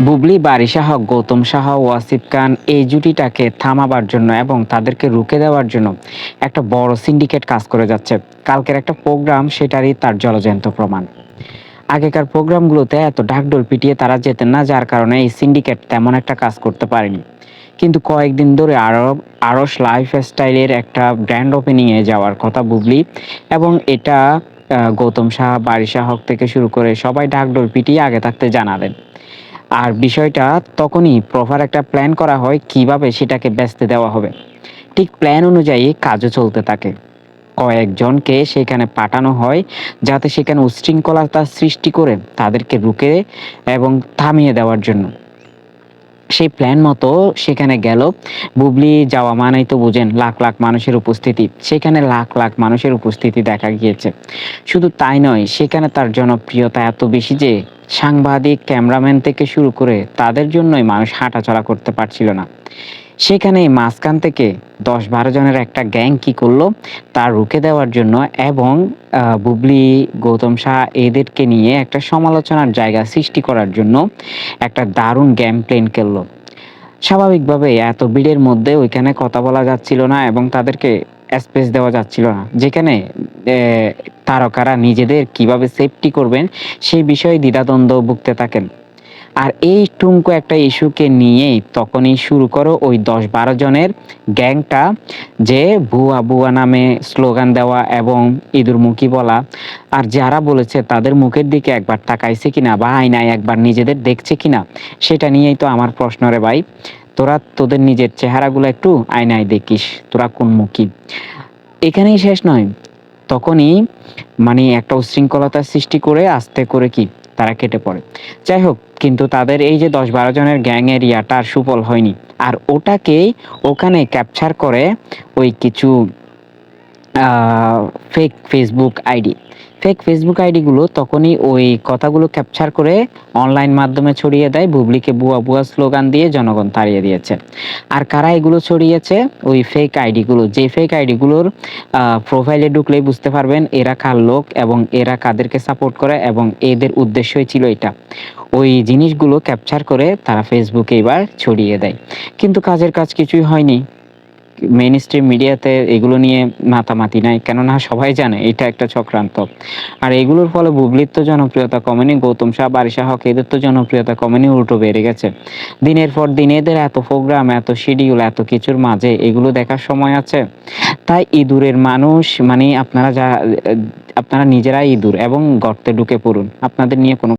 বুবলী, বারিশা হক, গৌতম সাহা ও আসিফ খান এই জুটিটাকে থামাবার জন্য এবং তাদেরকে রুখে দেওয়ার জন্য একটা বড় সিন্ডিকেট কাজ করে যাচ্ছে। কালকের একটা প্রোগ্রাম সেটারই তার জলজ্যান্ত প্রমাণ। আগেকার প্রোগ্রামগুলোতে এত ঢাকঢোল পিটিয়ে তারা যেতেন না, যার কারণে এই সিন্ডিকেট তেমন একটা কাজ করতে পারেনি। কিন্তু কয়েকদিন ধরে আরশ লাইফস্টাইলের একটা গ্র্যান্ড ওপেনিংয়ে যাওয়ার কথা বুবলী, এবং এটা গৌতম সাহা, বারিশা হক থেকে শুরু করে সবাই ঢাকঢোল পিটিয়ে আগে থাকতে জানালেন। আর বিষয়টা তখনই প্রপার একটা প্ল্যান করা হয় কিভাবে সেটাকে বেচতে দেওয়া হবে। ঠিক প্ল্যান অনুযায়ী কাজও চলতে থাকে। কয়েকজনকে সেখানে পাঠানো হয় যাতে সেখানে উচ্ছৃঙ্খলতা সৃষ্টি করে তাদেরকে রুখে এবং থামিয়ে দেওয়ার জন্য। সেই প্ল্যান মতো সেখানে গেল। বুবলী যাওয়া মানেই তো বুঝেন লাখ লাখ মানুষের উপস্থিতি। সেখানে লাখ লাখ মানুষের উপস্থিতি দেখা গিয়েছে। শুধু তাই নয়, সেখানে তার জনপ্রিয়তা এত বেশি যে সাংবাদিক, ক্যামেরাম্যান থেকে শুরু করে তাদের জন্যই মানুষ হাঁটাচলা করতে পারছিল না। সেখানে মাঝখান থেকে ১০-১২ জনের একটা গ্যাং কি করলো, তা রুখে দেওয়ার জন্য এবং বুবলী, গৌতম সাহা এদেরকে নিয়ে একটা সমালোচনার জায়গা সৃষ্টি করার জন্য একটা দারুণ গেম প্ল্যান করলো। স্বাভাবিকভাবে এত ভিড়ের মধ্যে ওইখানে কথা বলা যাচ্ছিল না এবং তাদেরকে স্পেস দেওয়া যাচ্ছিল না। যেখানে তারকারা নিজেদের কিভাবে সেফটি করবেন সেই বিষয়ে দ্বিধাদ্বন্দ্ব ভুগতে থাকেন। আর এই টুনকো একটা ইস্যুকে নিয়েই তখনই শুরু করো ওই ১০-১২ জনের গ্যাংটা, যে ভুয়া ভুয়া নামে স্লোগান দেওয়া এবং ইঁদুরমুখী বলা। আর যারা বলেছে তাদের মুখের দিকে একবার তাকাইছে কিনা বা আয়নায় একবার নিজেদের দেখছে কিনা, সেটা নিয়েই তো আমার প্রশ্ন রে ভাই। তোরা তোদের নিজের চেহারাগুলো একটু আয়নায় দেখিস, তোরা কোন মুখী। এখানেই শেষ নয়, তখনই মানে একটা উচ্ছৃঙ্খলতার সৃষ্টি করে আস্তে করে কি তারা কেটে পড়ে। যাই হোক, কিন্তু তাদের এই যে ১০-১২ জনের গ্যাং এরিয়াটা আর সুফল হয়নি। আর ওটাকেই ওখানে ক্যাপচার করে ওই কিছু fake Facebook ID. Fake Facebook আইডিগুলো তখনই ওই কথাগুলো ক্যাপচার করে অনলাইন মাধ্যমে ছড়িয়ে দেয়। বুবলীকে ভুয়া ভুয়া স্লোগান দিয়ে জনগণ তাড়িয়ে দিয়েছে। আর কারা এগুলো ছড়িয়েছে? ওই ফেক আইডিগুলো। যে ফেক আইডিগুলোর প্রোফাইলে ঢুকলেই বুঝতে পারবেন এরা কার লোক এবং এরা কাদেরকে সাপোর্ট করে এবং এদের উদ্দেশ্যই ছিল এটা। ওই জিনিসগুলো ক্যাপচার করে তারা ফেসবুকে এবার ছড়িয়ে দেয়। কিন্তু কাজের কাজ কিছুই হয়নি। মেইন স্ট্রিম মিডিয়াতে এগুলো নিয়ে মাতামাতি নাই, কেননা সবাই জানে এটা একটা চক্রান্ত। আর এগুলোর ফলে বুবলীর তো জনপ্রিয়তা কমেনি, গৌতম সাহা, বারিশা হক এদের তো জনপ্রিয়তা কমেনি, উল্টো বেড়ে গেছে। দিনের পর দিন এদের এত প্রোগ্রাম, এত শিডিউল, এত কিছুর মাঝে এগুলো দেখার সময় আছে? তাই ইঁদুরের মানুষ মানে আপনারা নিজেরাই ইঁদুর এবং গর্তে ঢুকে পড়ুন। আপনাদের নিয়ে কোনো